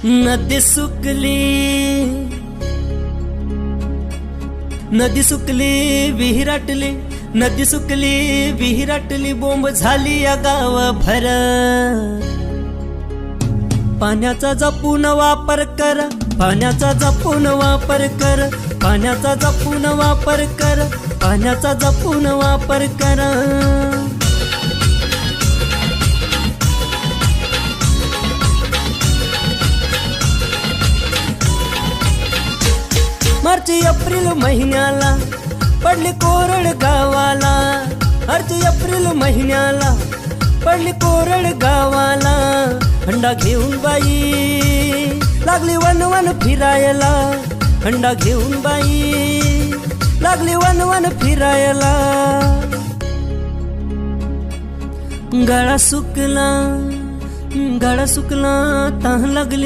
नदी सुकली विहिराटली, नदी सुकली विहिराटली, बोंब झाली या गाव भर। पाण्याचा जपून वापर कर, पाण्याचा जपून वापर कर, पाण्याचा जपून वापर कर, पाण्याचा जपून वापर कर। मार्च एप्रिल महिन्याला पडली कोरड गावाला, मार्च एप्रिल महिन्याला पडली कोरड गावाला। हंडा घेऊन बाई लागली वन वन फिरायला, हंडा घेऊन बाई लागली वन वन फिरायला। गळा सुकला, गळा सुकला, तहान लागली,